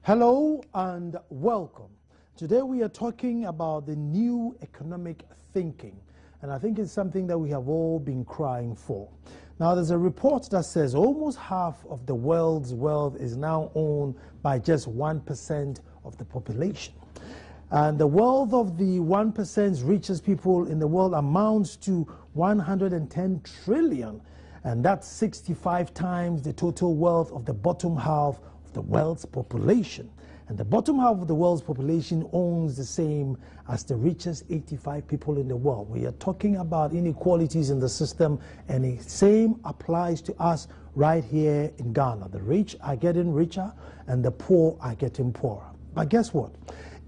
Hello and welcome. Today we are talking about the new economic thinking, and I think it's something that we have all been crying for. Now, there's a report that says almost half of the world's wealth is now owned by just 1% of the population. And the wealth of the 1% richest people in the world amounts to 110 trillion, and that's 65 times the total wealth of the bottom half of the world's population. And the bottom half of the world's population owns the same as the richest 85 people in the world. We are talking about inequalities in the system, and the same applies to us right here in Ghana. The rich are getting richer and the poor are getting poorer. But guess what?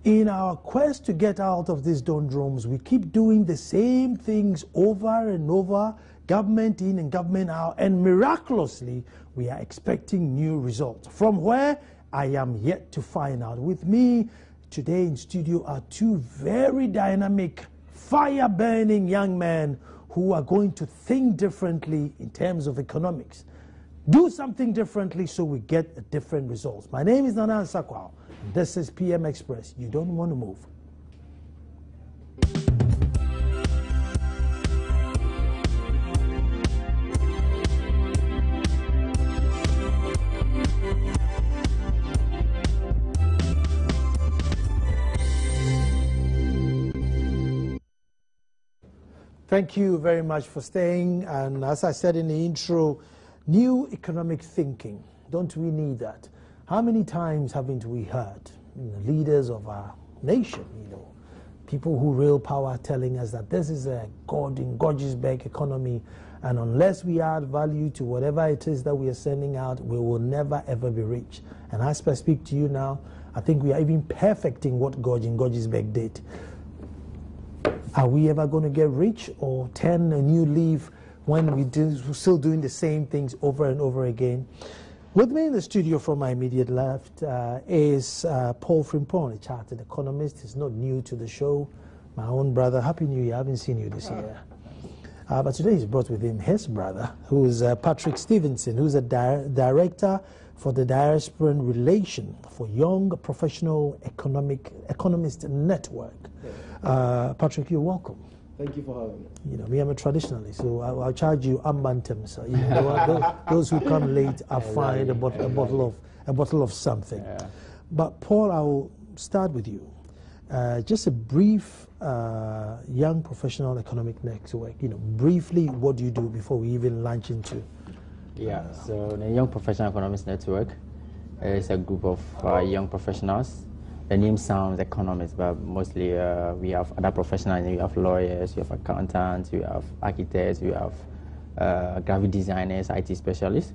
In our quest to get out of these doldrums, we keep doing the same things over and over, government in and government out, and miraculously, we are expecting new results. From where? I am yet to find out. With me today in studio are two very dynamic, fire-burning young men who are going to think differently in terms of economics. Do something differently so we get different results. My name is Nana Sakwao. This is PM Express. You don't want to move. Thank you very much for staying. And as I said in the intro, new economic thinking. Don't we need that? How many times haven't we heard leaders of our nation, people who real power telling us that this is a gorgeous bag economy, and unless we add value to whatever it is that we are sending out, we will never ever be rich. And as I speak to you now, I think we are even perfecting what gorgeous bag did. Are we ever going to get rich or turn a new leaf when we're still doing the same things over and over again? With me in the studio from my immediate left is Paul Frimpong, a chartered economist. He's not new to the show. My own brother. Happy New Year. I haven't seen you this year. But today he's brought with him his brother, who's Patrick Stevenson, who's a director for the Diasporan Relation for Young Professional Economist Network. Patrick, you're welcome. Thank you for having me. Me, I'm a traditionalist, so I'll charge you ambantem. So those who come late are fined a bottle of something. Yeah. But Paul, I will start with you. Just a brief Young Professional Economic Network. Briefly, what do you do before we even launch into? So the Young Professional Economics Network is a group of young professionals. The name sounds economists, but mostly we have other professionals. We have lawyers, we have accountants, we have architects, we have graphic designers, IT specialists.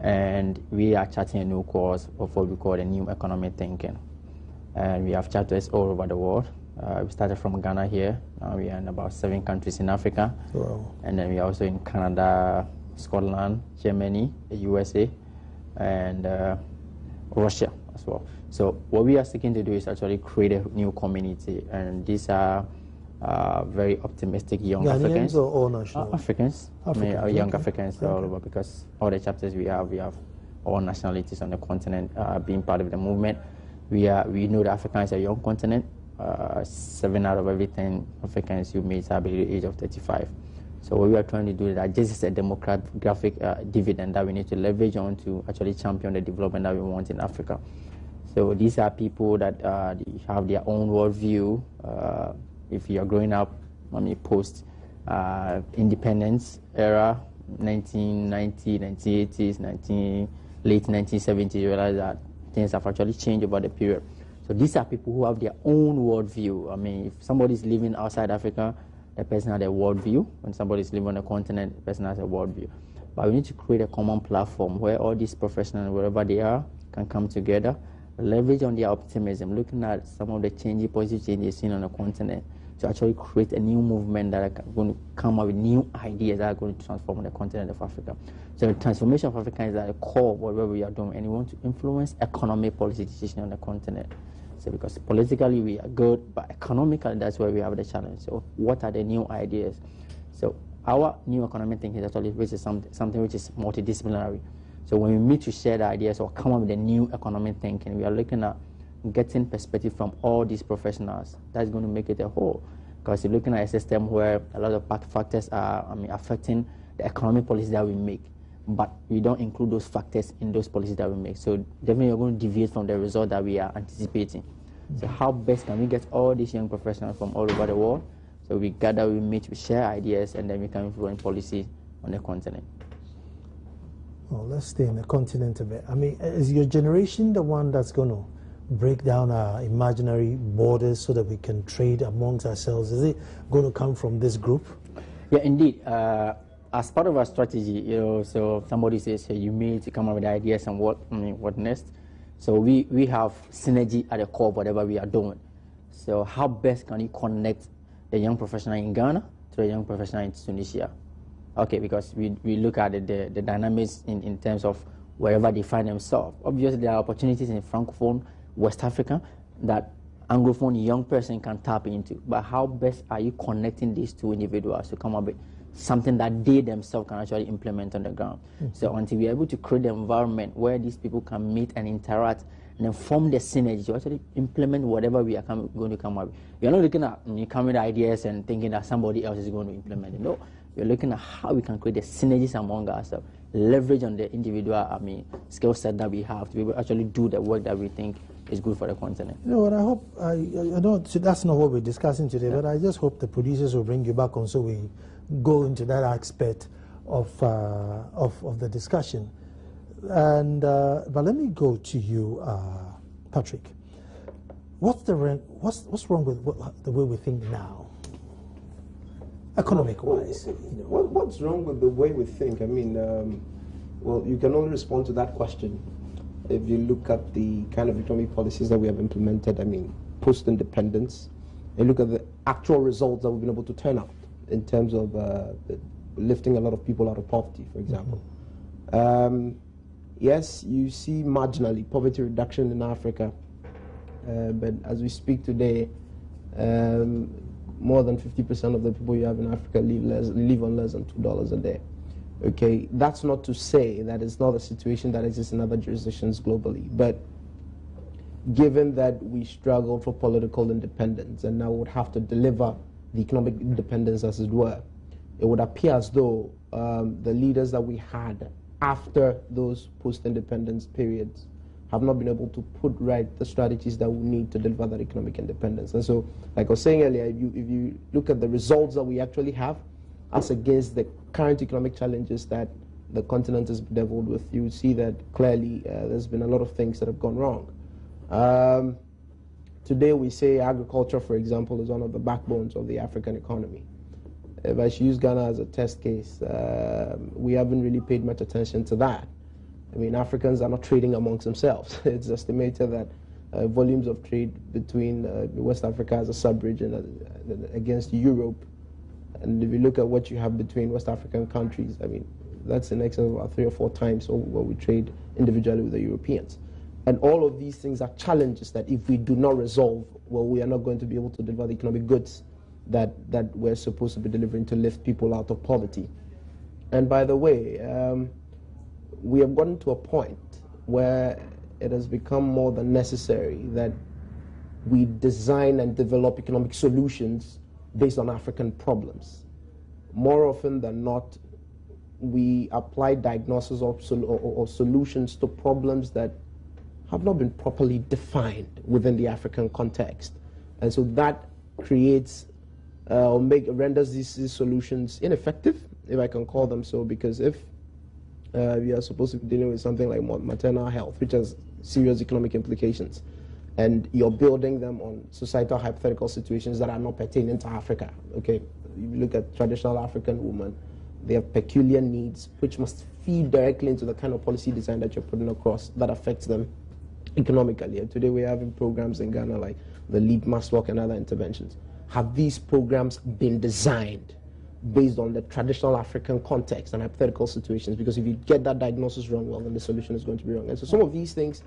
And we are charting a new course of what we call the new economic thinking. And we have chapters all over the world. We started from Ghana here. Now we are in about 7 countries in Africa. Wow. And then we are also in Canada, Scotland, Germany, the USA, and Russia as well. So what we are seeking to do is actually create a new community, and these are very optimistic young Ghanaians Africans. Or all national? Africans. Young Africans all over, because all the chapters we have all nationalities on the continent being part of the movement. We know that Africa is a young continent. 7 out of every 10 Africans you meet are below the age of 35. So what we are trying to do is that this is a demographic dividend that we need to leverage on to actually champion the development that we want in Africa. So these are people that have their own worldview. If you are growing up, post independence era, 1990, 1980s, late 1970s, you realize that things have actually changed over the period. So these are people who have their own worldview. If somebody is living outside Africa, the person has a worldview. When somebody is living on a continent, the person has a worldview. But we need to create a common platform where all these professionals, wherever they are, can come together, leverage on their optimism, looking at some of the positive changes seen on the continent, to actually create a new movement that are going to come up with new ideas that are going to transform the continent of Africa. So the transformation of Africa is at the core of whatever we are doing, and we want to influence economic policy decisions on the continent. So because politically we are good, but economically that's where we have the challenge. So what are the new ideas? So our new economic thinking is actually which is something which is multidisciplinary. So when we meet to share the ideas or come up with a new economic thinking, we are looking at getting perspective from all these professionals. That's going to make it a whole. Because you're looking at a system where a lot of factors are affecting the economic policies that we make, but we don't include those factors in those policies that we make. So definitely we're going to deviate from the result that we are anticipating. So how best can we get all these young professionals from all over the world? So we gather, we meet, we share ideas, and then we can influence policy on the continent. Well, let's stay in the continent a bit. I mean, is your generation the one that's going to break down our imaginary borders so that we can trade amongst ourselves? Is it going to come from this group? Yeah, indeed. As part of our strategy, so somebody says, hey, you meet to come up with ideas and what next? So we have synergy at the core of whatever we are doing. So how best can you connect the young professional in Ghana to the young professional in Tunisia? Okay, because we look at the dynamics in terms of wherever they find themselves. Obviously, there are opportunities in Francophone West Africa that Anglophone young person can tap into. But how best are you connecting these two individuals to come up with something that they themselves can actually implement on the ground? So until we are able to create the environment where these people can meet and interact and then form the synergy to actually implement whatever we are going to come up with. We are not looking at coming with ideas and thinking that somebody else is going to implement it. No, we are looking at how we can create the synergies among ourselves, leverage on the individual skill set that we have to be able to actually do the work that we think is good for the continent. You know what, I hope, I know that's not what we're discussing today, but I just hope the producers will bring you back on so we go into that aspect of the discussion. And but let me go to you, Patrick. What's wrong with the way we think now, economic-wise? What's wrong with the way we think? I mean, well, you can only respond to that question if you look at the kind of economic policies that we have implemented. I mean, post-independence, and look at the actual results that we've been able to turn out in terms of lifting a lot of people out of poverty, for example. Yes, you see marginally poverty reduction in Africa, but as we speak today, more than 50% of the people you have in Africa live on less than $2 a day. Okay, that's not to say that it's not a situation that exists in other jurisdictions globally, but given that we struggled for political independence and now would have to deliver the economic independence, as it were, it would appear as though the leaders that we had after those post-independence periods have not been able to put right the strategies that we need to deliver that economic independence. And so, like I was saying earlier, if you look at the results that we actually have as against the current economic challenges that the continent is bedeviled with, you see that clearly there's been a lot of things that have gone wrong. Today we say agriculture, for example, is one of the backbones of the African economy. If I should use Ghana as a test case, we haven't really paid much attention to that. I mean, Africans are not trading amongst themselves. It's estimated that volumes of trade between West Africa as a sub-region against Europe, and if you look at what you have between West African countries, I mean, that's in excess of about 3 or 4 times what we trade individually with the Europeans. And all of these things are challenges that if we do not resolve, well, we are not going to be able to deliver the economic goods that we're supposed to be delivering to lift people out of poverty. And by the way, we have gotten to a point where it has become more than necessary that we design and develop economic solutions based on African problems. More often than not, we apply diagnoses or solutions to problems that have not been properly defined within the African context. And so that creates or renders these solutions ineffective, if I can call them so, because if we are supposed to be dealing with something like maternal health, which has serious economic implications, and you're building them on societal hypothetical situations that are not pertaining to Africa. Okay, you look at traditional African women, they have peculiar needs which must feed directly into the kind of policy design that you're putting across that affects them economically. And today we're having programs in Ghana like the Lead Must Work and other interventions. Have these programs been designed based on the traditional African context and hypothetical situations? Because if you get that diagnosis wrong, well, then the solution is going to be wrong. And so some of these things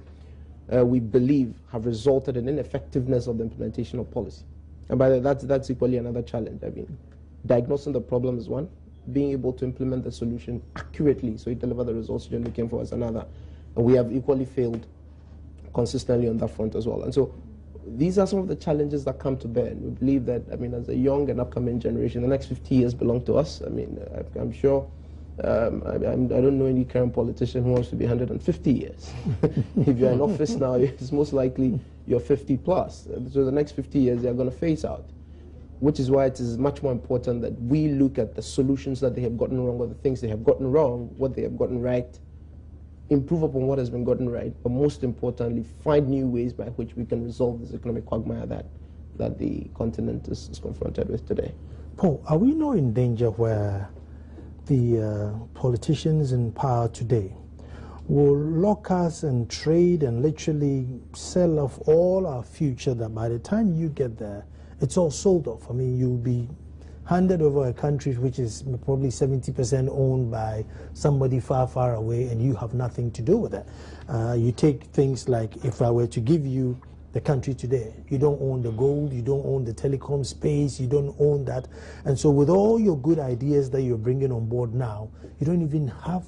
we believe have resulted in ineffectiveness of the implementation of policy. And by the way, that's equally another challenge. I mean, diagnosing the problem is one, being able to implement the solution accurately so you deliver the results you're looking for is another. And we have equally failed consistently on that front as well. And so these are some of the challenges that come to bear. And we believe that, I mean, as a young and upcoming generation, the next 50 years belong to us. I mean, I'm sure, I don't know any current politician who wants to be 150 years. If you're in office now, it's most likely you're 50 plus. So the next 50 years, they're going to phase out, which is why it is much more important that we look at the solutions that they have gotten wrong or the things they have gotten wrong, what they have gotten right, improve upon what has been gotten right, but most importantly, find new ways by which we can resolve this economic quagmire that the continent is confronted with today. Paul, are we not in danger where the politicians in power today will lock us and trade and literally sell off all our future, that by the time you get there, it's all sold off? I mean, you'll be handed over a country which is probably 70% owned by somebody far, far away, and you have nothing to do with it. You take things like, if I were to give you the country today, you don't own the gold, you don't own the telecom space, you don't own that. And so with all your good ideas that you're bringing on board now, you don't even have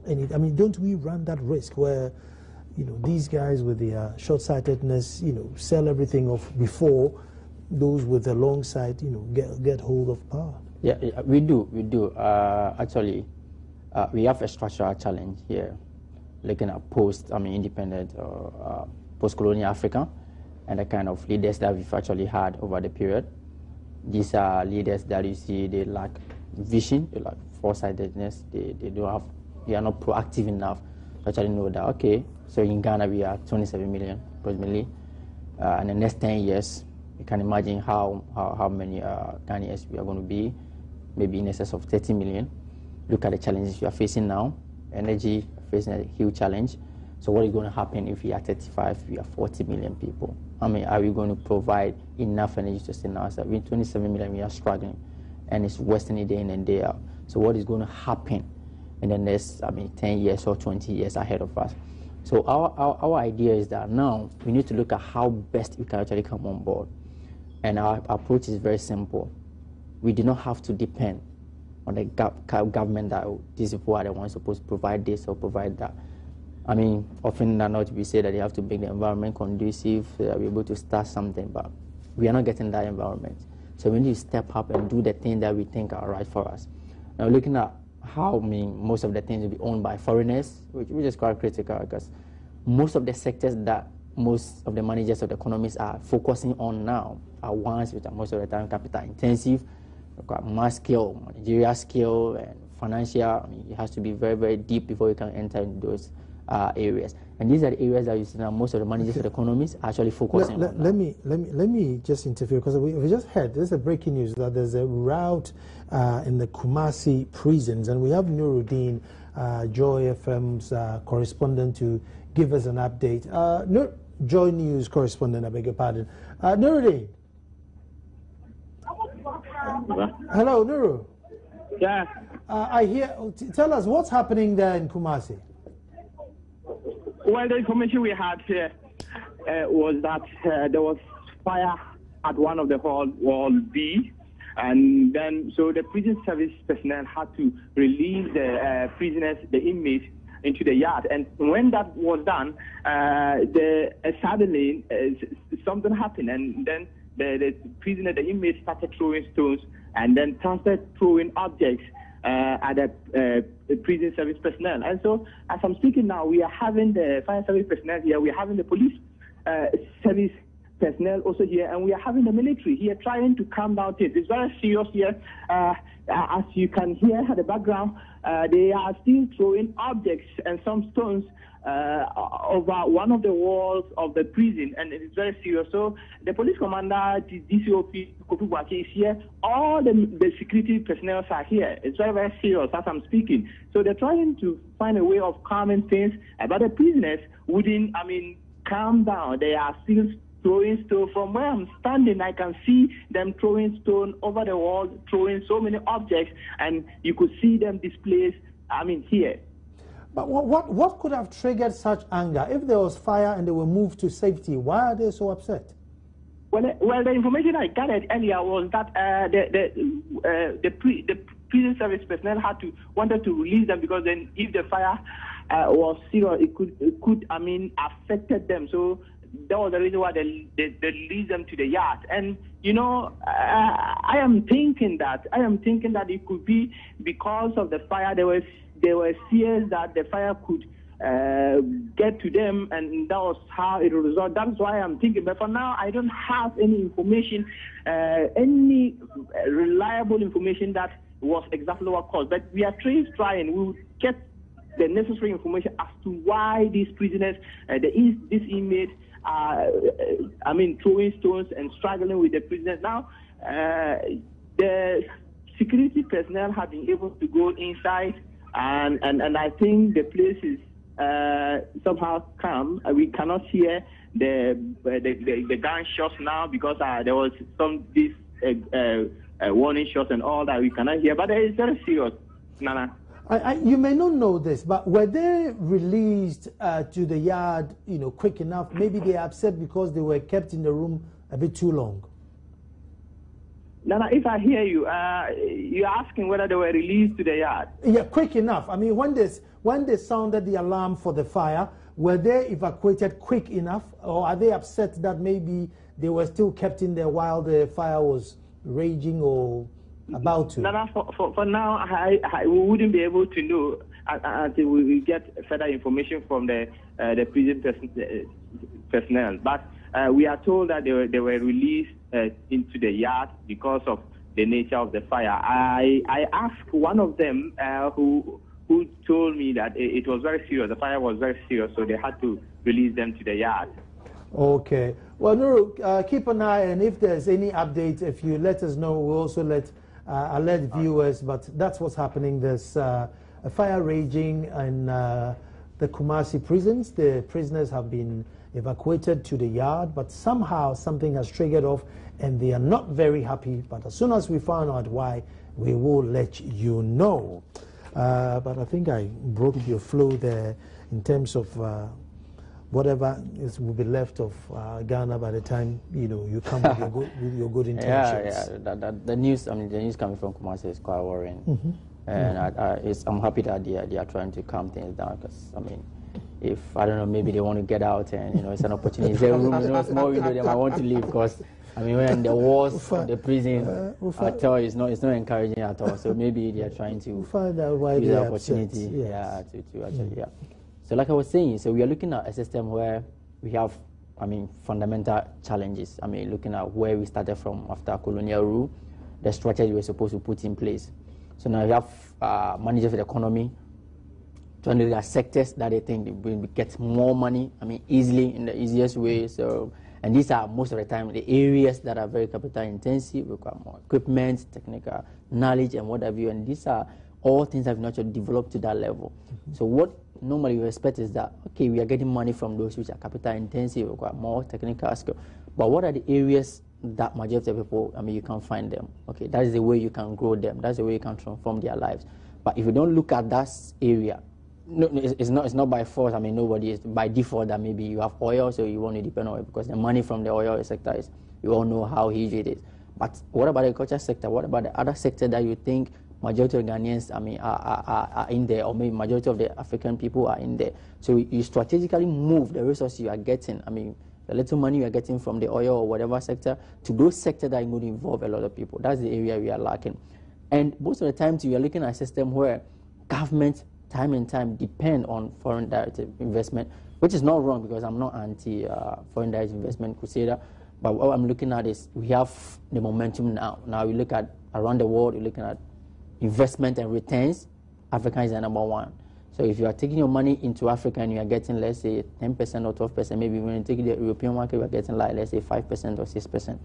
any. I mean, don't we run that risk where, you know, these guys with the short-sightedness, you know, sell everything off before those with the long sight, you know, get hold of power? Yeah, we do. Actually, we have a structural challenge here, looking at independent post-colonial Africa, and the kind of leaders that we've actually had over the period. These are leaders that you see, they lack vision, they lack foresightedness, they are not proactive enough to actually know that, okay, so in Ghana we are 27 million approximately, and the next 10 years, you can imagine how many Ghanaians we are going to be, maybe in excess of 30 million. Look at the challenges we are facing now. Energy, facing a huge challenge. So what is going to happen if we are 35, we are 40 million people? I mean, are we going to provide enough energy to sustain ourselves? We're 27 million, we are struggling, and it's worsening day in and day out. So what is going to happen in the next, 10 years or 20 years ahead of us? So our idea is that now we need to look at how best we can actually come on board. And our approach is very simple. We do not have to depend on the government that these people are the ones supposed to provide this or provide that. I mean, often than not, we say that they have to make the environment conducive, so that we're able to start something, but we are not getting that environment. So we need to step up and do the things that we think are right for us. Now, looking at how most of the things will be owned by foreigners, which is quite critical, because most of the sectors that most of the managers of the economies are focusing on now are ones which are most of the time capital intensive, mass scale, managerial scale, and financial. It has to be very, very deep before you can enter into those areas. And these are the areas that you see now most of the managers of the economies are actually focusing on. Let me just interfere, because we just heard, this is a breaking news, that there's a rout in the Kumasi prisons, and we have Nuruddin, Joy FM's correspondent, to give us an update. Joy News correspondent, I beg your pardon. Nuruddin. Hello, Nuru. Yeah. I hear. Tell us what's happening there in Kumasi. Well, the information we had here was that there was fire at one of the hall B, and then so the prison service personnel had to release the prisoners, the inmates, into the yard. And when that was done, suddenly something happened, and then the prisoner, the inmates, started throwing stones, and then started throwing objects at the prison service personnel. And so, as I'm speaking now, we are having the fire service personnel here, we are having the police service personnel also here, and we are having the military here trying to calm down things. It's very serious here. As you can hear at the background, they are still throwing objects and some stones over one of the walls of the prison, and it is very serious. So the police commander, the DCOP, Kofi Boakye, is here. All the security personnel are here. It's very, very serious as I'm speaking. So they're trying to find a way of calming things, but the prisoners wouldn't, calm down. They are still throwing stone. From where I'm standing, I can see them throwing stone over the wall, throwing so many objects, and you could see them displaced, here. But what could have triggered such anger? If there was fire and they were moved to safety, why are they so upset? Well, the information I gathered earlier was that the prison service personnel wanted to release them, because then if the fire was serious, it could affected them. So that was the reason why they released them to the yard. And I am thinking that it could be because of the fire. There were fears that the fire could get to them, and that was how it resolved. That's why I'm thinking. But for now, I don't have any information, any reliable information that was exactly what caused. But we are trying. We will get the necessary information as to why these prisoners, this inmate, throwing stones and struggling with the prisoners. Now, the security personnel have been able to go inside, and I think the place is somehow calm. We cannot hear the gunshots now, because there was these warning shots and all that we cannot hear. But it's very serious, Nana. You may not know this, but were they released to the yard, quick enough? Maybe they are upset because they were kept in the room a bit too long. Nana, if I hear you, you're asking whether they were released to the yard. Yeah, quick enough. I mean, when they sounded the alarm for the fire, were they evacuated quick enough, or are they upset that maybe they were still kept in there while the fire was raging or about to? Nana, for now, we wouldn't be able to know until we get further information from the prison personnel. But we are told that they were released into the yard because of the nature of the fire. I asked one of them who told me that it was very serious. The fire was very serious, so they had to release them to the yard. Okay. Well, Nuru, keep an eye, and if there's any update, if you let us know, we'll also alert viewers. But that's what's happening. There's a fire raging in the Kumasi prisons. The prisoners have been evacuated to the yard, but somehow something has triggered off, and they are not very happy. But as soon as we find out why, we will let you know. But I think I broke your flow there in terms of whatever will be left of Ghana by the time you come with your good intentions. Yeah. The news coming from Kumasi is quite worrying, and I'm happy that they are trying to calm things down. Because if I don't know, maybe they want to get out, and it's an opportunity. It's a room, small window, they might want to leave. Because when the walls of the prison at all, it's not encouraging at all. So maybe they are trying to find out why use the opportunity, to actually, So like I was saying, so we are looking at a system where we have, fundamental challenges. Looking at where we started from after colonial rule, the strategy we were supposed to put in place. So now we have managers of the economy trying to look at sectors that they think will get more money, easily, in the easiest way. So, and these are most of the time the areas that are very capital intensive, require more equipment, technical knowledge, and what have you. And these are all things that have not developed to that level. So what normally we expect is that, okay, we are getting money from those which are capital intensive, require more technical skill. But what are the areas that majority of people, you can find them? Okay, that is the way you can grow them. That's the way you can transform their lives. But if you don't look at that area, no, it's not by force. Nobody is by default that maybe you have oil, so you want to depend on it because the money from the oil sector is, you all know how huge it is. But what about the agriculture sector? What about the other sector that you think majority of Ghanaians, are in there, or maybe majority of the African people are in there? So you strategically move the resources you are getting, the little money you are getting from the oil or whatever sector, to those sectors that are going to involve a lot of people. That's the area we are lacking. And most of the times you are looking at a system where government time and time depend on foreign direct investment, which is not wrong because I'm not anti-foreign direct investment crusader. But what I'm looking at is we have the momentum now. Now we look at around the world, we're looking at investment and returns. Africa is the #1. So if you are taking your money into Africa and you are getting, let's say, 10% or 12%, maybe when you take the European market, we are getting let's say 5% or 6%.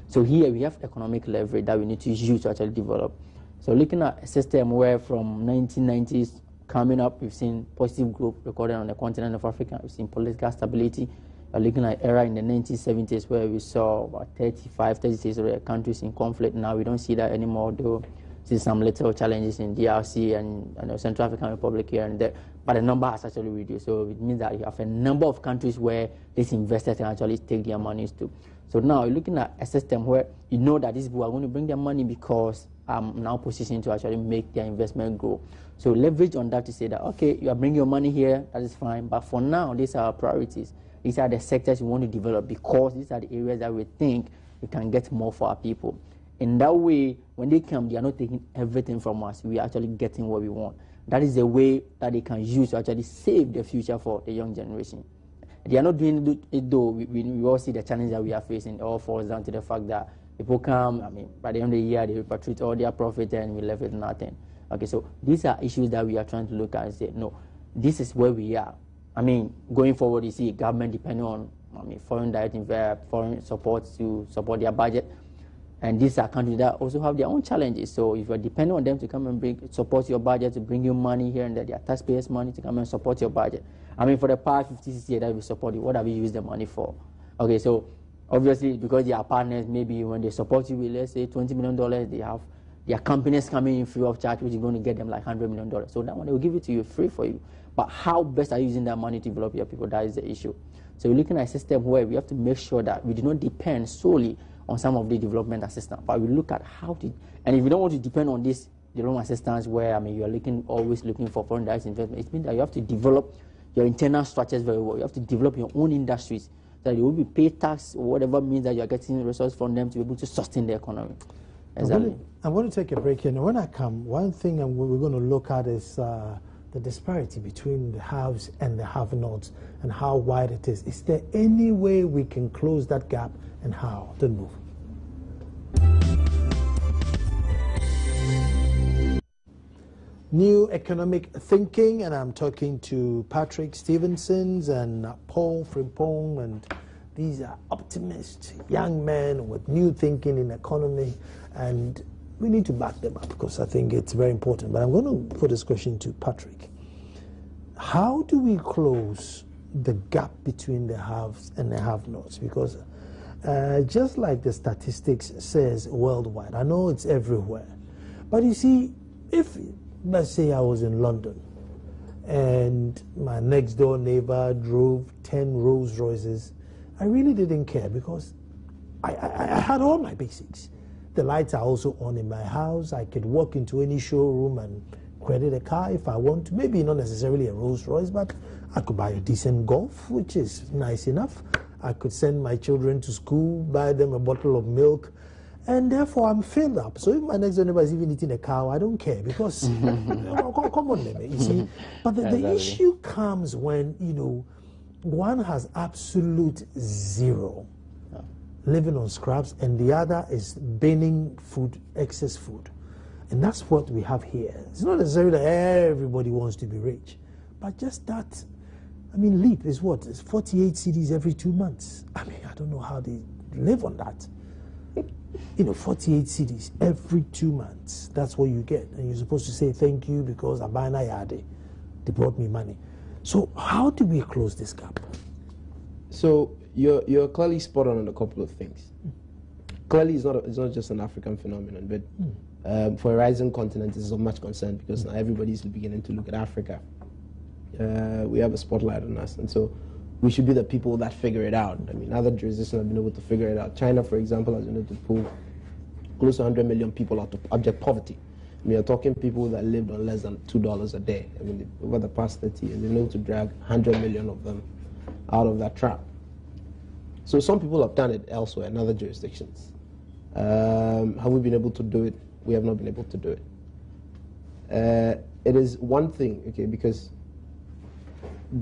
So here we have economic leverage that we need to use to actually develop. So looking at a system where from 1990s coming up, we've seen positive growth recorded on the continent of Africa. We've seen political stability. We're looking at era in the 1970s where we saw about 36 countries in conflict. Now we don't see that anymore, though. See some little challenges in DRC and Central African Republic here and there, but the number has actually reduced. So it means that you have a number of countries where these investors can actually take their monies to. So now you're looking at a system where you know that these people are going to bring their money because are now positioned to actually make their investment grow. So leverage on that to say that, okay, you are bringing your money here, that is fine, but for now, these are our priorities. These are the sectors we want to develop because these are the areas that we think we can get more for our people. In that way, when they come, they are not taking everything from us. We are actually getting what we want. That is the way that they can use to actually save the future for the young generation. They are not doing it though. We all see the challenge that we are facing. It all falls down to the fact that people come, by the end of the year, they repatriate all their profit and we left with nothing. Okay, so these are issues that we are trying to look at and say, no, this is where we are. Going forward, you see government depending on foreign direct foreign support to support their budget. And these are countries that also have their own challenges. So if you're depending on them to come and support your budget, to bring you money here and there, their taxpayers' money to come and support your budget. For the past 50, 60 years that we support you, what have you used the money for? Okay, so obviously because they are partners, maybe when they support you with, let's say, $20 million, they have their companies coming in free of charge, which is going to get them like $100 million. So that one, they will give it to you free for you. But how best are you using that money to develop your people? That is the issue. So we're looking at a system where we have to make sure that we do not depend solely on some of the development assistance, but we look at how to, and if you don't want to depend on this development assistance where, you are always looking for foreign direct investment, it means that you have to develop your internal structures very well. You have to develop your own industries, that you will be paid tax or whatever means that you are getting resources from them to be able to sustain the economy. Exactly. I'm going to take a break here. Now, when I come, one thing we're going to look at is the disparity between the haves and the have-nots and how wide it is. Is there any way we can close that gap, and how? Don't move. New economic thinking, and I'm talking to Patrick Stevenson and Paul Frimpong, and these are optimists, young men with new thinking in economy, and we need to back them up because I think it's very important. But I'm going to put this question to Patrick. How do we close the gap between the haves and the have-nots? Because just like the statistics says worldwide, I know it's everywhere, but you see, if let's say I was in London and my next door neighbor drove 10 Rolls Royces, I really didn't care because I had all my basics. The lights are also on in my house. I could walk into any showroom and credit a car if I want to. Maybe not necessarily a Rolls Royce, but I could buy a decent Golf, which is nice enough. I could send my children to school, buy them a bottle of milk, and therefore I'm filled up. So if my next door neighbor is even eating a cow, I don't care because, come on, you see. But the issue comes when, one has absolute zero, living on scraps, and the other is burning food, excess food. And that's what we have here. It's not necessarily that everybody wants to be rich, but just that, LEAP is what? It's 48 cedis every 2 months. I don't know how they live on that. 48 cedis every 2 months. That's what you get. And you're supposed to say thank you because Abana Yade, they brought me money. So how do we close this gap? So you're clearly spot on a couple of things. Clearly, it's not just an African phenomenon, but for a rising continent, it's of much concern because now everybody's beginning to look at Africa. We have a spotlight on us, and so we should be the people that figure it out. Other jurisdictions have been able to figure it out. China, for example, has been able to pull close to 100 million people out of abject poverty. You're talking people that lived on less than $2 a day. Over the past 30 years, they've been able to drag 100 million of them out of that trap. So some people have done it elsewhere in other jurisdictions. Have we been able to do it? We have not been able to do it. It is one thing, okay, because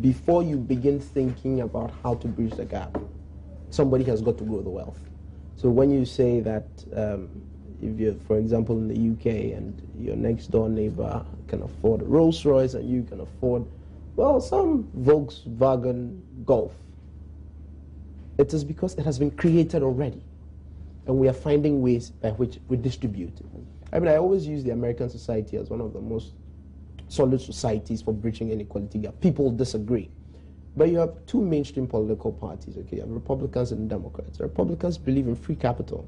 before you begin thinking about how to bridge the gap, somebody has got to grow the wealth. So when you say that if you're, for example, in the UK and your next door neighbor can afford a Rolls Royce and you can afford, some Volkswagen Golf, it is because it has been created already. And we are finding ways by which we distribute it. I always use the American society as one of the most solid societies for bridging inequality gap. People disagree. But you have two mainstream political parties, okay? You have Republicans and Democrats. Republicans believe in free capital.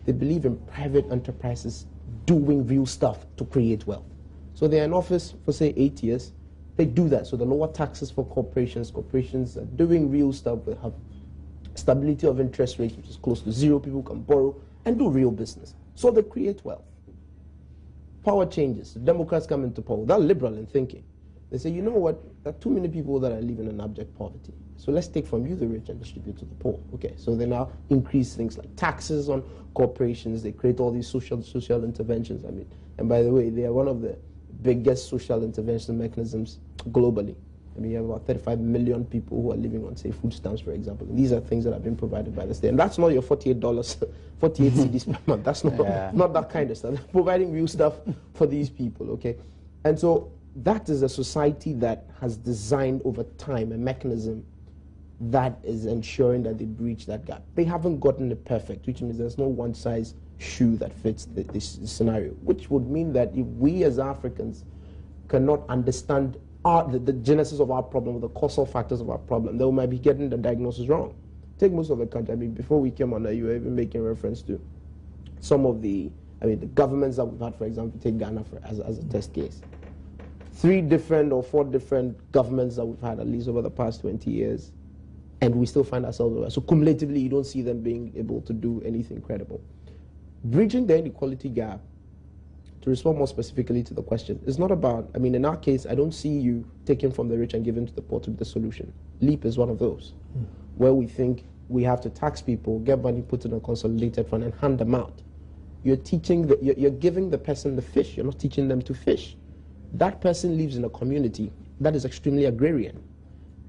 They believe in private enterprises doing real stuff to create wealth. So they're in office for, say, 8 years. They do that. So the lower taxes for corporations are doing real stuff. They have stability of interest rates, which is close to zero. People can borrow and do real business. So they create wealth. power changes, the Democrats come into power, they're liberal in thinking. They say, you know what, there are too many people that are living in abject poverty. So let's take from you, the rich, and distribute to the poor. Okay, so they now increase things like taxes on corporations. They create all these social interventions. I mean, and by the way, they are one of the biggest social intervention mechanisms globally. I mean, you have about 35 million people who are living on, say, food stamps, for example. And these are things that have been provided by the state. And that's not your $48, 48 cedis per month. That's not that kind of stuff. They're providing real stuff for these people, okay? And so that is a society that has designed over time a mechanism that is ensuring that they breach that gap. They haven't gotten it perfect, which means there's no one-size shoe that fits this scenario, which would mean that if we as Africans cannot understand the genesis of our problem, the causal factors of our problem, then we might be getting the diagnosis wrong. Take most of the country. I mean, before we came on, you were even making reference to some of the governments that we've had, for example, take Ghana as a test case. 3 different or 4 different governments that we've had at least over the past 20 years, and we still find ourselves over. So cumulatively, you don't see them being able to do anything credible. Bridging the inequality gap, to respond more specifically to the question, is not about, I mean, in our case, I don't see you taking from the rich and giving to the poor to be the solution. LEAP is one of those, where we think we have to tax people, get money put in a consolidated fund, and hand them out. You're giving the person the fish, you're not teaching them to fish. That person lives in a community that is extremely agrarian.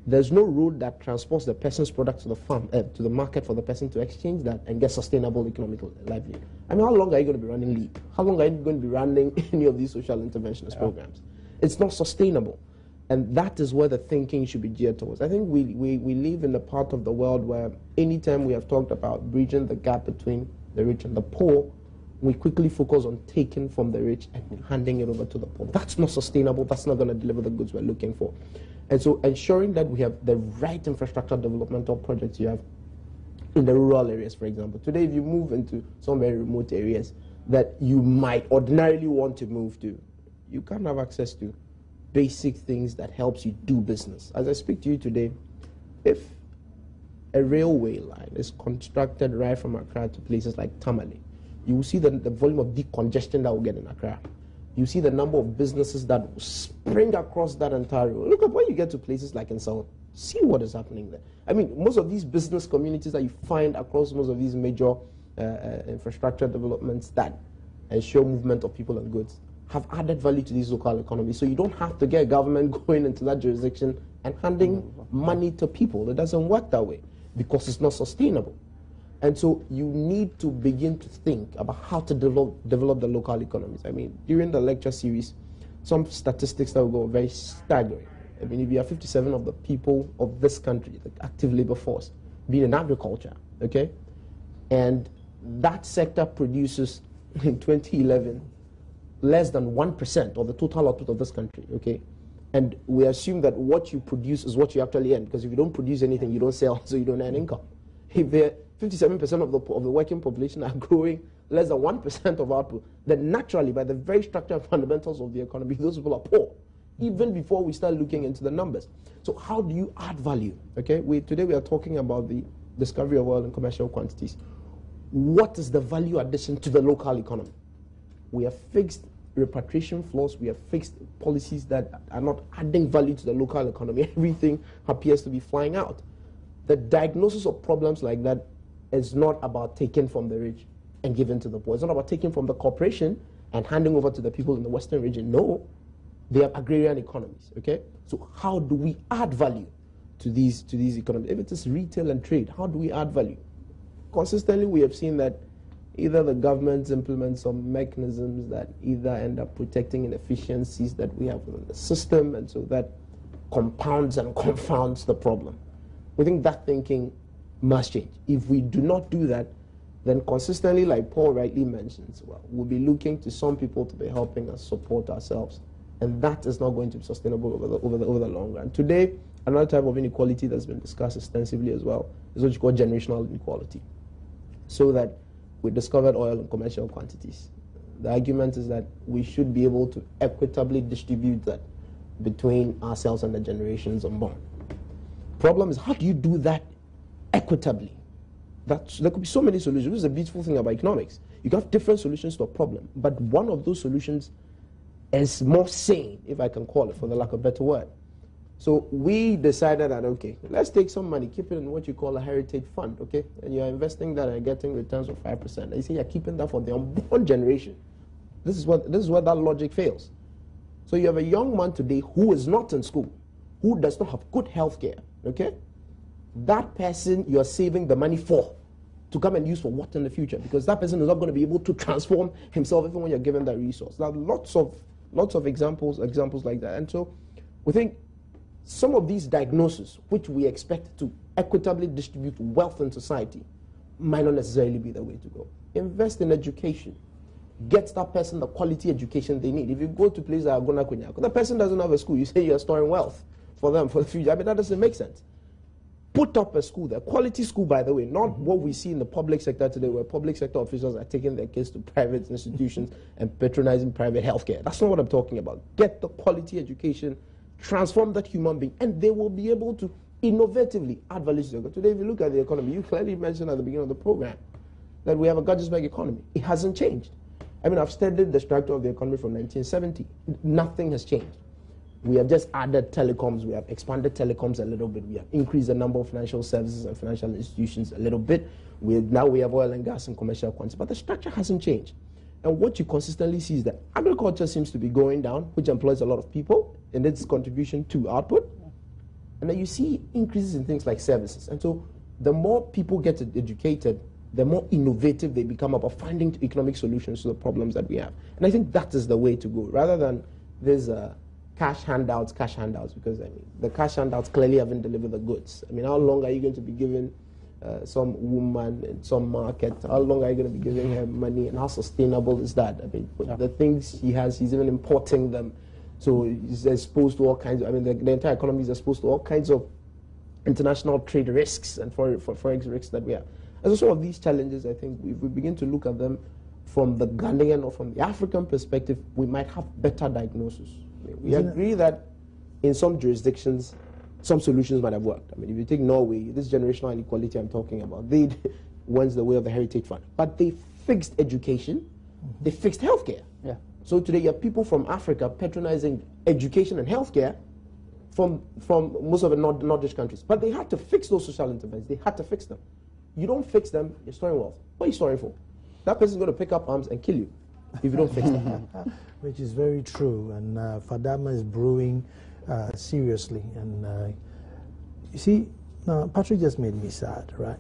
There's no road that transports the person's product to the farm, to the market for the person to exchange that and get sustainable economic livelihood. I mean, how long are you going to be running LEAP? How long are you going to be running any of these social interventionist programs? It's not sustainable. And that is where the thinking should be geared towards. I think we live in a part of the world where anytime we have talked about bridging the gap between the rich and the poor, we quickly focus on taking from the rich and handing it over to the poor. That's not sustainable. That's not going to deliver the goods we're looking for. And so ensuring that we have the right infrastructure developmental projects you have in the rural areas, for example. Today, if you move into some very remote areas that you might ordinarily want to move to, you can't have access to basic things that helps you do business. As I speak to you today, if a railway line is constructed right from Accra to places like Tamale, you will see the volume of decongestion that will get in Accra. You see the number of businesses that will spring across that entire road. Look at when you get to places like in South, see what is happening there. I mean, most of these business communities that you find across most of these major infrastructure developments that ensure movement of people and goods have added value to these local economies. So you don't have to get a government going into that jurisdiction and handing money to people. It doesn't work that way because it's not sustainable. And so you need to begin to think about how to develop the local economies. I mean, during the lecture series, some statistics that will go very staggering. I mean, if you have 57% of the people of this country, the active labor force, being in agriculture, okay? And that sector produces, in 2011, less than 1% of the total output of this country, okay? And we assume that what you produce is what you actually earn, because if you don't produce anything, you don't sell, so you don't earn income. If 57% of the working population are growing less than 1% of output, then naturally, by the very structure and fundamentals of the economy, those people are poor, even before we start looking into the numbers. So how do you add value? Okay, today we are talking about the discovery of oil in commercial quantities. What is the value addition to the local economy? We have fixed repatriation flows, we have fixed policies that are not adding value to the local economy. Everything appears to be flying out. The diagnosis of problems like that is not about taking from the rich and giving to the poor. It's not about taking from the corporation and handing over to the people in the Western region. No, they are agrarian economies, okay? So how do we add value to these economies? If it is retail and trade, how do we add value? Consistently, we have seen that either the government implements some mechanisms that either end up protecting inefficiencies that we have within the system, and so that compounds and confounds the problem. We think that thinking must change. If we do not do that, then consistently, like Paul rightly mentions, well, we'll be looking to some people to be helping us support ourselves, and that is not going to be sustainable over the long run. Today, another type of inequality that's been discussed extensively as well is what you call generational inequality. So that we discovered oil in commercial quantities. The argument is that we should be able to equitably distribute that between ourselves and the generations unborn. Problem is, how do you do that equitably? There could be so many solutions. This is a beautiful thing about economics. You can have different solutions to a problem, but one of those solutions is more sane, if I can call it, for the lack of a better word. So we decided that, okay, let's take some money, keep it in what you call a heritage fund, okay? And you're investing that and getting returns of 5%. And you say you're keeping that for the unborn generation. This is where that logic fails. So you have a young man today who is not in school, who does not have good health care, okay? That person you're saving the money for to come and use for what in the future? Because that person is not going to be able to transform himself even when you're given that resource. There are lots of examples like that. And so we think some of these diagnoses, which we expect to equitably distribute wealth in society, might not necessarily be the way to go. Invest in education. Get that person the quality education they need. If you go to places like Agona Kunyako, the person doesn't have a school, you say you're storing wealth for them for the future. I mean, that doesn't make sense. Put up a school there. Quality school, by the way, not what we see in the public sector today, where public sector officials are taking their kids to private institutions and patronizing private healthcare. That's not what I'm talking about. Get the quality education, transform that human being, and they will be able to innovatively add value to the. Today, if you look at the economy, you clearly mentioned at the beginning of the program that we have a Guggisberg economy. It hasn't changed. I mean, I've studied the structure of the economy from 1970. Nothing has changed. We have just added telecoms. We have expanded telecoms a little bit. We have increased the number of financial services and financial institutions a little bit. Now we have oil and gas and commercial quantities, but the structure hasn't changed. And what you consistently see is that agriculture seems to be going down, which employs a lot of people in its contribution to output. And then you see increases in things like services. And so the more people get educated, the more innovative they become about finding economic solutions to the problems that we have. And I think that is the way to go, rather than this cash handouts, because I mean, the cash handouts clearly haven't delivered the goods. I mean, how long are you going to be giving some woman in some market, how long are you going to be giving her money, and how sustainable is that? I mean, the things he has, he's even importing them. So he's exposed to all kinds of, I mean, the entire economy is exposed to all kinds of international trade risks and forex risks that we have. And so some of these challenges, I think, if we begin to look at them from the Ghanaian or from the African perspective, we might have better diagnosis. We agree that in some jurisdictions, some solutions might have worked. I mean, if you take Norway, this generational inequality I'm talking about, they went the way of the Heritage Fund. But they fixed education, they fixed healthcare. Yeah. So today you have people from Africa patronizing education and healthcare from most of the Nordic countries. But they had to fix those social interventions. They had to fix them. You don't fix them, you're storing wealth. What are you storing for? That person's going to pick up arms and kill you if you don't fix them. Which is very true. And Fadama is brewing seriously. And you see, now Patrick just made me sad, right?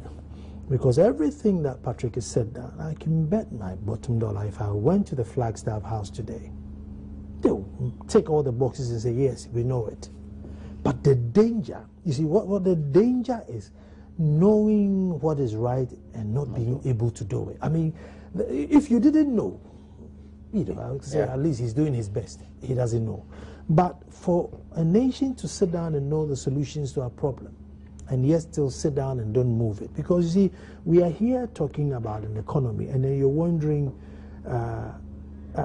Because everything that Patrick has said now, I can bet my bottom dollar if I went to the Flagstaff house today, they'll take all the boxes and say, yes, we know it. But the danger, you see, what the danger is, knowing what is right and not being able to do it. I mean, if you didn't know, you know, I would say at least he's doing his best. He doesn't know. But for a nation to sit down and know the solutions to our problem, and yet still sit down and don't move it. Because you see, we are here talking about an economy, and then you're wondering,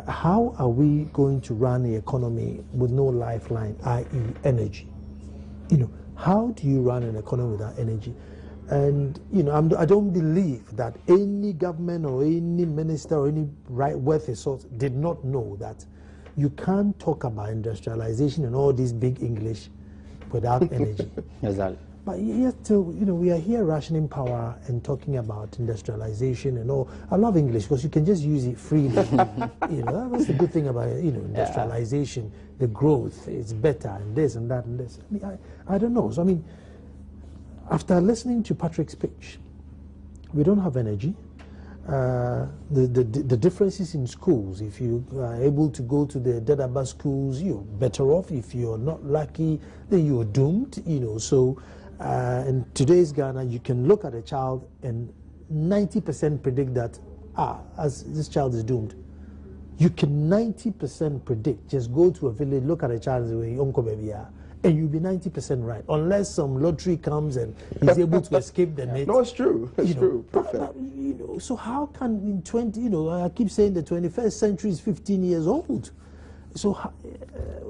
how are we going to run the economy with no lifeline, i.e. energy? You know, how do you run an economy without energy? And, you know, I don't believe that any government or any minister or any worthy source did not know that you can't talk about industrialization and all this big English without energy. Exactly. But yet still, you know, we are here rationing power and talking about industrialization and all. I love English because you can just use it freely. You know, that's the good thing about, you know, industrialization, the growth, it's better and this and that and this. I mean, I don't know. So, I mean, after listening to Patrick's speech, we don't have energy. The differences in schools, if you are able to go to the Dadaba schools, you're better off. If you're not lucky, then you're doomed, you know. So in today's Ghana, you can look at a child and 90% predict that, as this child is doomed. You can 90% predict. Just go to a village, look at a child and say, Uncle baby, and you'll be 90% right, unless some lottery comes and he's able to escape the net. No, it's true. It's true. But, you know, so how can in 20, you know, I keep saying the 21st century is 15 years old. So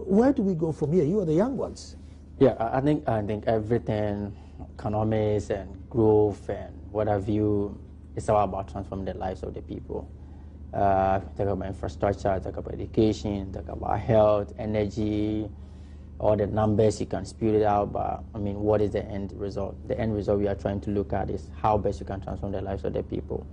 where do we go from here? You are the young ones. Yeah, I think everything, economics and growth and what have you, it's all about transforming the lives of the people. Talk about infrastructure, talk about education, talk about health, energy, all the numbers, you can spew it out, but I mean, what is the end result? The end result we are trying to look at is how best you can transform the lives of the people.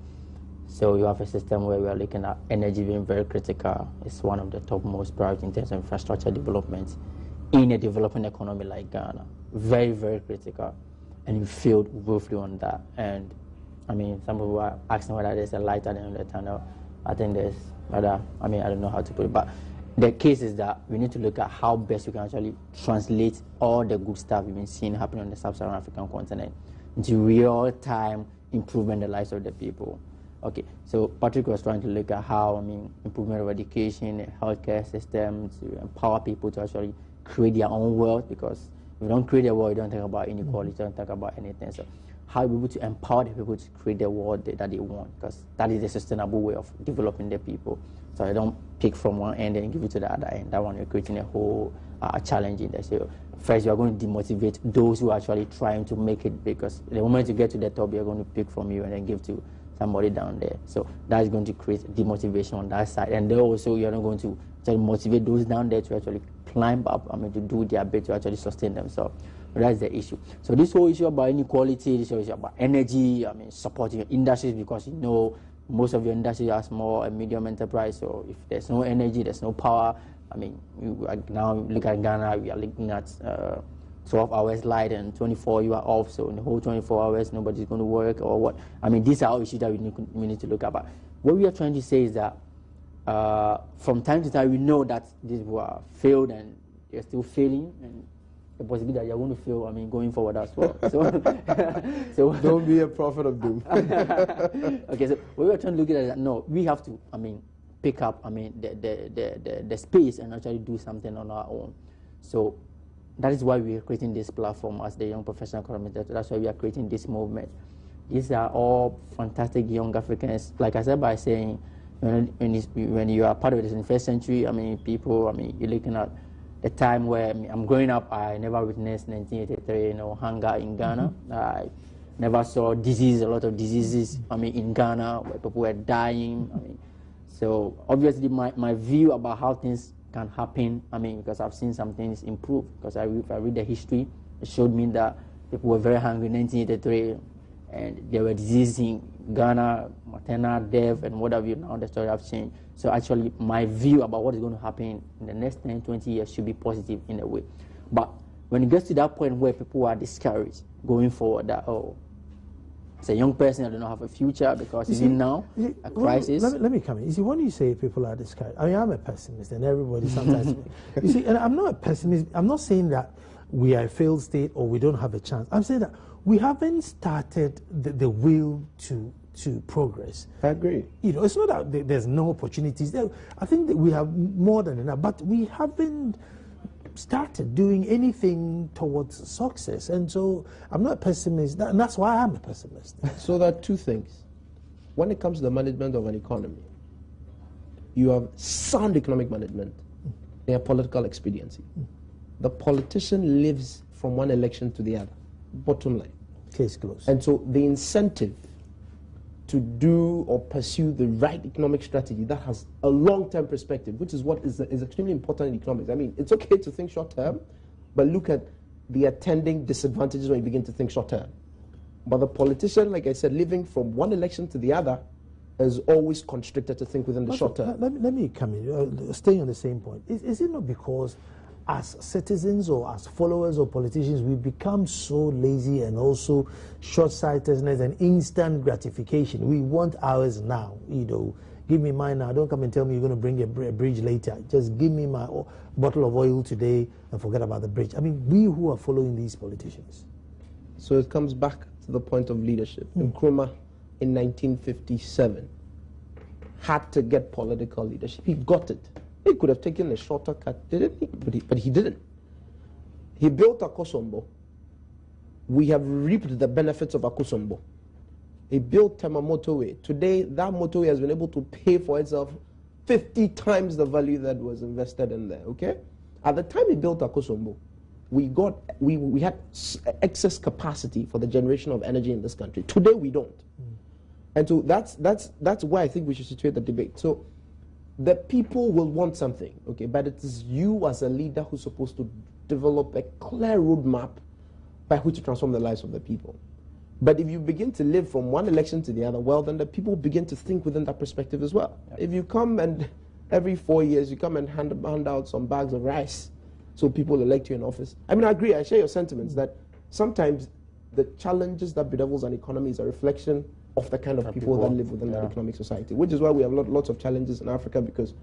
So you have a system where we are looking at energy being very critical. It's one of the top most priority in terms of infrastructure development in a developing economy like Ghana. Very, very critical. And you failed woefully on that. And I mean, some people are asking whether there's a light at the end of the tunnel. I think there's, I don't know how to put it, but the case is that we need to look at how best we can actually translate all the good stuff we've been seeing happening on the sub-Saharan African continent into real-time improvement in the lives of the people. Okay, so Patrick was trying to look at how, improvement of education, healthcare system, to empower people to actually create their own wealth, because if you don't create a world, you don't think about inequality, you don't think about anything. So how are we able to empower the people to create the world that they want, because that is a sustainable way of developing the people. So I don't pick from one end and give it to the other end. That one, you're creating a whole challenge in there. So first, you are going to demotivate those who are actually trying to make it, because the moment you get to the top, you're going to pick from you and then give to somebody down there. So that is going to create demotivation on that side. And then also, you're not going to actually motivate those down there to actually climb up, to do their bit to actually sustain themselves. That's the issue. So this whole issue about inequality, this whole issue about energy, supporting your industries, because most of your industries are small and medium enterprise. So if there's no energy, there's no power. You now look at Ghana, we are looking at 12 hours light and 24 you are off. So in the whole 24 hours, nobody's going to work or what. These are all issues that we need to look at. But what we are trying to say is that from time to time, we know that these were failed and they're still failing, and the possibility that you're going to fail, going forward as well. So don't be a prophet of doom. Okay, so we were trying to look at that. No, we have to, pick up, the space and actually do something on our own. So that is why we are creating this platform as the Young Professional Economists. That's why we are creating this movement. These are all fantastic young Africans. Like I said by saying, when you are part of the 21st century, people, you're looking at the time where I'm growing up, I never witnessed 1983, hunger in Ghana. I never saw disease, a lot of diseases, in Ghana, where people were dying. So obviously my view about how things can happen, because I've seen some things improve, because I read the history, it showed me that people were very hungry in 1983, and there were diseases in Ghana, maternal death, and what have you. Now the story have changed. So actually, my view about what is going to happen in the next 10, 20 years should be positive in a way. But when it gets to that point where people are discouraged going forward, that, as a young person, I do not have a future, because even now, a crisis. Let me come in. You see, when you say people are discouraged, I'm a pessimist, and everybody sometimes. You see, and I'm not a pessimist. I'm not saying that we are a failed state or we don't have a chance. I'm saying that we haven't started the will to progress. I agree. It's not that there's no opportunities there. I think that we have more than enough, but we haven't started doing anything towards success. And so I'm not a pessimist, and that's why I'm a pessimist. So there are two things. When it comes to the management of an economy, you have sound economic management, you have political expediency. The politician lives from one election to the other. Bottom line. Case closed. And so the incentive to do or pursue the right economic strategy that has a long-term perspective, which is what is extremely important in economics. It's okay to think short-term, but look at the attending disadvantages when you begin to think short-term. But the politician, like I said, living from one election to the other, is always constricted to think within the short term. Let me come in, staying on the same point. Is it not because as citizens or as followers or politicians, we become so lazy and also short-sightedness and instant gratification? We want ours now, give me mine now. Don't come and tell me you're going to bring a bridge later. Just give me my bottle of oil today and forget about the bridge. We who are following these politicians. So it comes back to the point of leadership. Nkrumah in 1957 had to get political leadership. He got it. He could have taken a shorter cut, didn't he? But he didn't. He built Akosombo. We have reaped the benefits of Akosombo. He built Tema Motorway. Today, that motorway has been able to pay for itself 50 times the value that was invested in there, okay? At the time he built Akosombo, we had excess capacity for the generation of energy in this country. Today, we don't. And so that's why I think we should situate the debate. So the people will want something, okay, but it is you as a leader who's supposed to develop a clear roadmap by which to transform the lives of the people. But if you begin to live from one election to the other, well, then the people begin to think within that perspective as well. Yep. If you come and every 4 years you come and hand out some bags of rice so people elect you in office. I mean, I agree, I share your sentiments that sometimes the challenges that bedevils an economy is a reflection of the kind of people that live within that economic society, which is why we have lots of challenges in Africa, because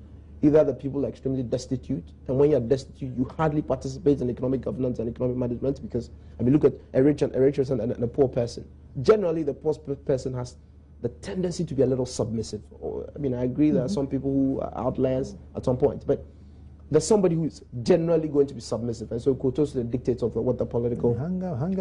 either the people are extremely destitute, and when you're destitute, you hardly participate in economic governance and economic management, because, I mean, look at a rich person and a poor person. Generally, the poor person has the tendency to be a little submissive. I mean, I agree there are some people who are outliers at some point, but there's somebody who is generally going to be submissive, and so it goes to the dictates of what the political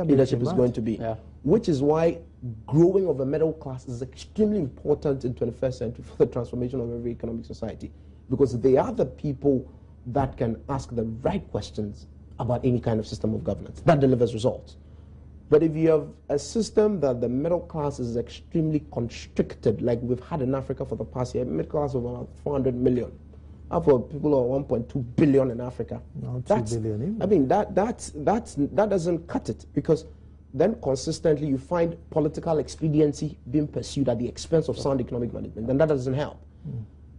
leadership is going to be. Yeah. Which is why growing of a middle class is extremely important in 21st century for the transformation of every economic society, because they are the people that can ask the right questions about any kind of system of governance that delivers results. But if you have a system that the middle class is extremely constricted, like we've had in Africa for the past year, middle class of about 400 million. For people who are 1.2 billion in Africa. No, 2 billion. I mean, that doesn't cut it, because then consistently you find political expediency being pursued at the expense of sound economic management, and that doesn't help.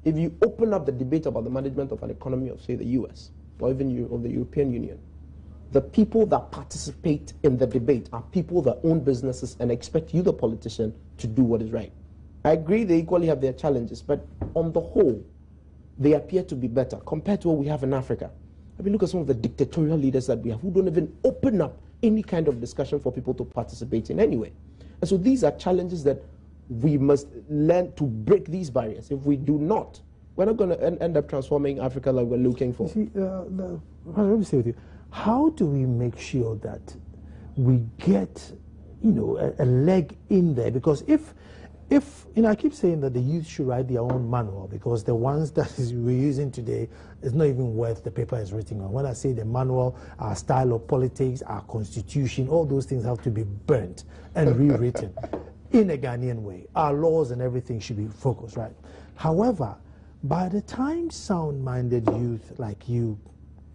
If you open up the debate about the management of an economy of, say, the US, or even of the European Union, the people that participate in the debate are people that own businesses and expect you, the politician, to do what is right. I agree they equally have their challenges, but on the whole, they appear to be better compared to what we have in Africa. I mean, look at some of the dictatorial leaders that we have who don't even open up any kind of discussion for people to participate in anyway. And so these are challenges that we must learn to break these barriers. If we do not, we're not going to end up transforming Africa like we're looking for. You see, let me say with you, how do we make sure that we get, a leg in there? Because if I keep saying that the youth should write their own manual, because the ones that we're using today is not even worth the paper it's written on. When I say the manual, our style of politics, our constitution, all those things have to be burnt and rewritten in a Ghanaian way. Our laws and everything should be focused, right? However, by the time sound-minded youth like you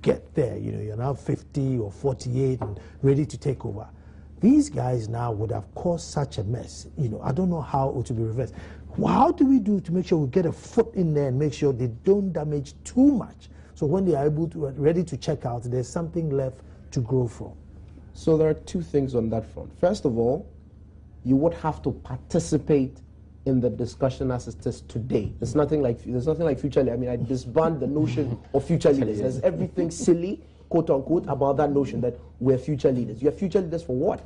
get there, you're now 50 or 48 and ready to take over, these guys now would have caused such a mess. I don't know how it would be reversed. How do we do to make sure we get a foot in there and make sure they don't damage too much? So when they are ready to check out, there's something left to grow from. So there are two things on that front. First of all, you would have to participate in the discussion as it is today. There's nothing like future leaders. I mean, I disband the notion of future leaders. There's everything silly, quote unquote, about that notion that we're future leaders. You're future leaders for what?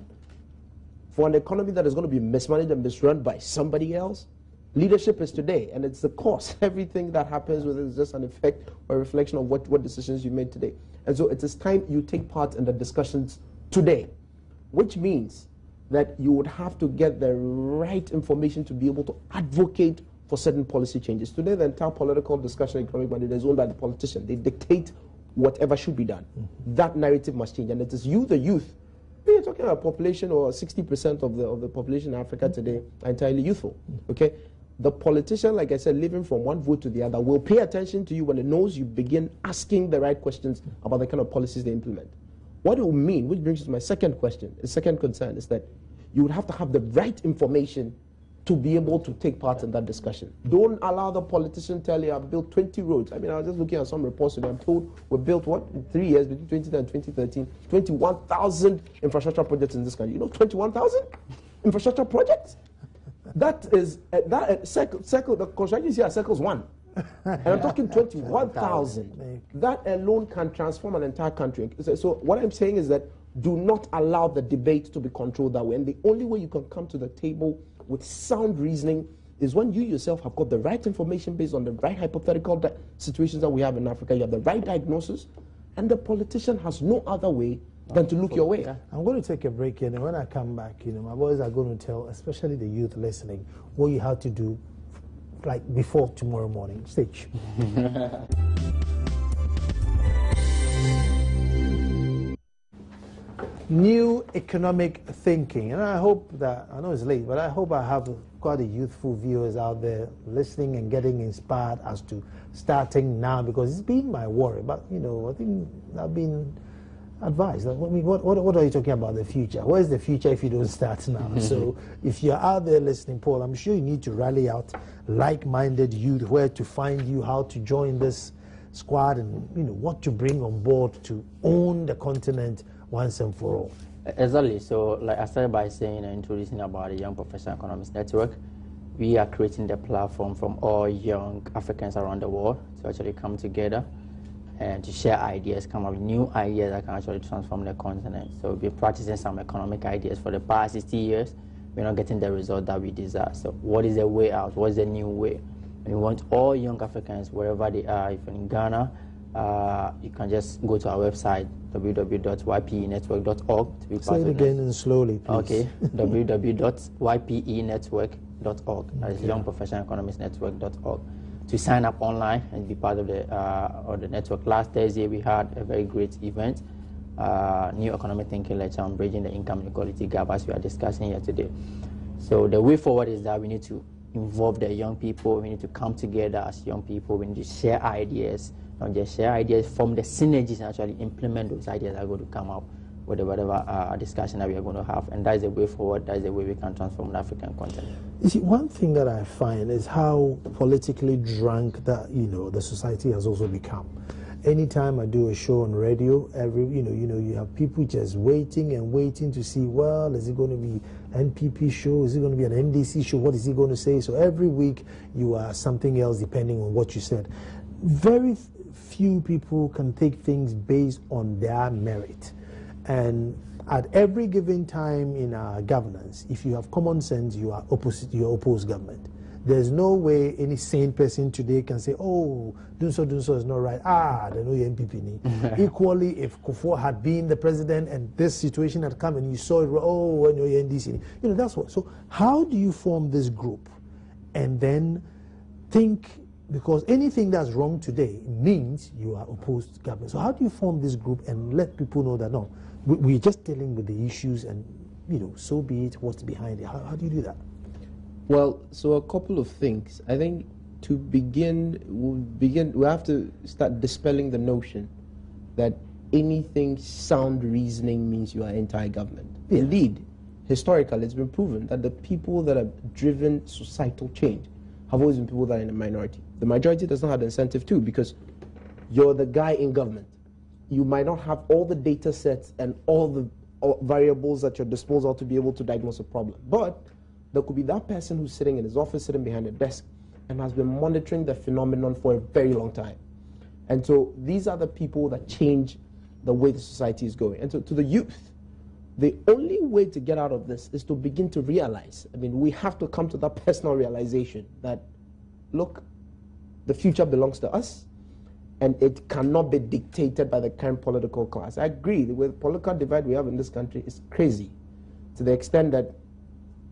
For an economy that is going to be mismanaged and misrun by somebody else? Leadership is today, and it's the cause. Everything that happens with it is just an effect or reflection of what decisions you made today. And so it is time you take part in the discussions today, which means that you would have to get the right information to be able to advocate for certain policy changes. Today, the entire political discussion in economic management is owned by the politician. They dictate whatever should be done. That narrative must change, and it is you, the youth. We're talking about a population, or 60% of the population in Africa today are entirely youthful. Okay, the politician, like I said, living from one vote to the other, will pay attention to you when it knows you begin asking the right questions about the kind of policies they implement. What it will mean, which brings us to my second question, the second concern, is that you would have to have the right information to be able to take part in that discussion. Don't allow the politician to tell you, I've built 20 roads. I mean, I was just looking at some reports today. I'm told we built, what, in 3 years, between 2010 and 2013, 21,000 infrastructure projects in this country. 21,000 infrastructure projects? That is, the construction here circles one. And I'm talking 21,000. That alone can transform an entire country. So what I'm saying is that do not allow the debate to be controlled that way. And the only way you can come to the table with sound reasoning is when you yourself have got the right information based on the right hypothetical situations that we have in Africa. You have the right diagnosis, and the politician has no other way than to look your way. I'm going to take a break here, and when I come back, my boys are going to tell, especially the youth listening, what you have to do like before tomorrow morning. Stage. New economic thinking. And I hope that, I know it's late, but I hope I have quite a youthful viewers out there listening and getting inspired as to starting now, because it's been my worry. But, you know, I think I've been advised. I mean, what are you talking about, the future? Where's the future if you don't start now? So if you're out there listening, Paul, I'm sure you need to rally out like-minded youth, where to find you, how to join this squad, and, you know, what to bring on board to own the continent once and for all. Exactly. So, like I started by saying and introducing about the Young Professional Economists Network, we are creating the platform from all young Africans around the world to actually come together and to share ideas, come up with new ideas that can actually transform the continent. So we've been practicing some economic ideas for the past 60 years. We're not getting the result that we desire. So what is the way out? What is the new way? We want all young Africans, wherever they are. If you're in Ghana, you can just go to our website, www.ypenetwork.org. To be Say it again and slowly, please. Okay, www.ypenetwork.org. That is youngprofessionaleconomicsnetwork.org. To sign up online and be part of the network. Last Thursday, we had a very great event, New Economic Thinking Lecture on Bridging the Income Inequality Gap, as we are discussing here today. So the way forward is that we need to involve the young people. We need to come together as young people. We need to share ideas, not just share ideas, form the synergies and actually implement those ideas that are going to come up with whatever discussion that we are going to have. And that is the way forward. That is the way we can transform the African continent. You see, one thing that I find is how politically drunk that, you know, the society has also become. Anytime I do a show on radio, you have people just waiting and waiting to see, well, is it going to be NPP show? Is it going to be an NDC show? What is he going to say? So every week you are something else depending on what you said. Very few people can take things based on their merit. And at every given time in our governance, if you have common sense, you are opposed government. There's no way any sane person today can say, oh, Dunso is not right. They know your MPP. Equally, if Kufuor had been the president and this situation had come and you saw it, oh, when you're NDC. You know, that's what. So how do you form this group and then think, because anything that's wrong today means you are opposed to government. So how do you form this group and let people know that, no, we're just dealing with the issues and, you know, so be it, what's behind it? How do you do that? Well, so a couple of things. I think to begin, we have to start dispelling the notion that anything sound reasoning means you are anti-government. Yeah. Indeed, historically, it's been proven that the people that have driven societal change have always been people that are in the minority. The majority does not have the incentive too, because you're the guy in government. You might not have all the data sets and all the variables at your disposal to be able to diagnose a problem. But there could be that person who's sitting in his office, sitting behind a desk, and has been monitoring the phenomenon for a very long time. And so these are the people that change the way the society is going. And so to the youth, the only way to get out of this is to begin to realize, I mean, we have to come to that personal realization that, look, the future belongs to us, and it cannot be dictated by the current political class. I agree, with the political divide we have in this country is crazy, to the extent that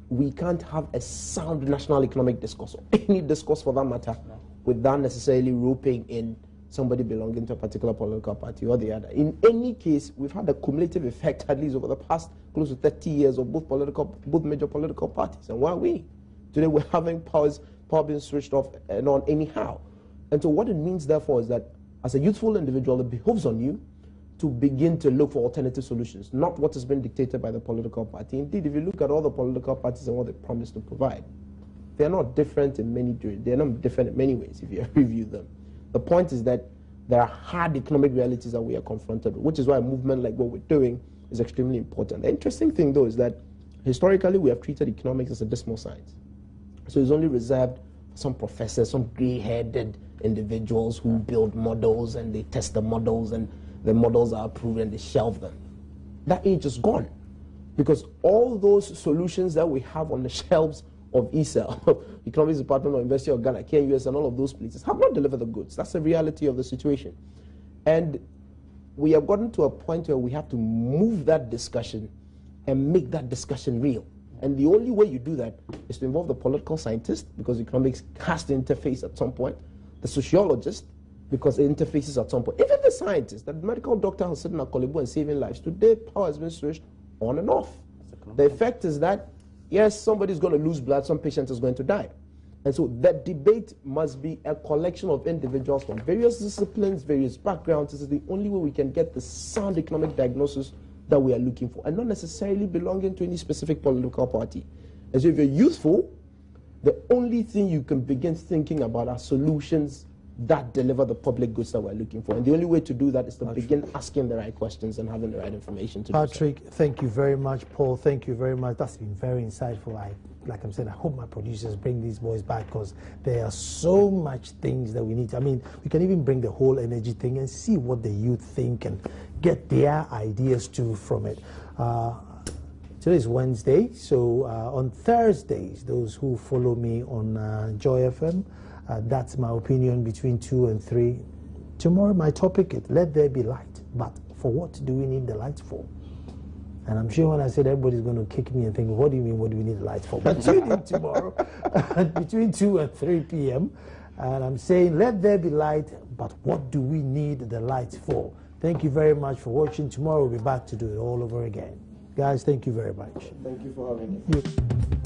we can't have a sound national economic discourse, or any discourse for that matter, without necessarily roping in somebody belonging to a particular political party or the other. In any case, we've had a cumulative effect, at least over the past close to 30 years, of both major political parties. And why are we? Today we're having power being switched off and on anyhow. And so what it means, therefore, is that as a youthful individual, it behoves on you to begin to look for alternative solutions, not what has been dictated by the political party. Indeed, if you look at all the political parties and what they promise to provide, they're not different in they're not different in many ways if you review them. The point is that there are hard economic realities that we are confronted with, which is why a movement like what we're doing is extremely important. The interesting thing, though, is that historically we have treated economics as a dismal science. So it's only reserved for some professors, some gray-headed individuals who build models and they test the models and the models are approved and they shelve them. That age is gone, because all those solutions that we have on the shelves of ESL, Economics Department of University of Ghana, KNUS, and all of those places have not delivered the goods. That's the reality of the situation. And we have gotten to a point where we have to move that discussion and make that discussion real. And the only way you do that is to involve the political scientist, because economics has to interface at some point, the sociologist, because it interfaces at some point. Even the scientists, the medical doctor who's sitting at Korle Bu and saving lives, today power has been switched on and off. The effect is that, yes, somebody's going to lose blood, some patient is going to die. And so that debate must be a collection of individuals from various disciplines, various backgrounds. This is the only way we can get the sound economic diagnosis that we are looking for, and not necessarily belonging to any specific political party. And so if you're youthful, the only thing you can begin thinking about are solutions that deliver the public goods that we're looking for. And the only way to do that is to begin asking the right questions and having the right information to Patrick, do so. Thank you very much. Paul, thank you very much. That's been very insightful. Like I'm saying, I hope my producers bring these boys back, because there are so much things that we need. I mean, we can even bring the whole energy thing and see what the youth think and get their ideas too from it. Today is Wednesday, so on Thursdays, those who follow me on Joy FM, that's my opinion between 2 and 3. Tomorrow, my topic is let there be light. But for what do we need the light for? And I'm sure when I said everybody's going to kick me and think, what do you mean, what do we need the light for? But tune in tomorrow between 2 and 3 p.m. And I'm saying, let there be light, but what do we need the light for? Thank you very much for watching. Tomorrow we'll be back to do it all over again. Guys, thank you very much. Thank you for having me.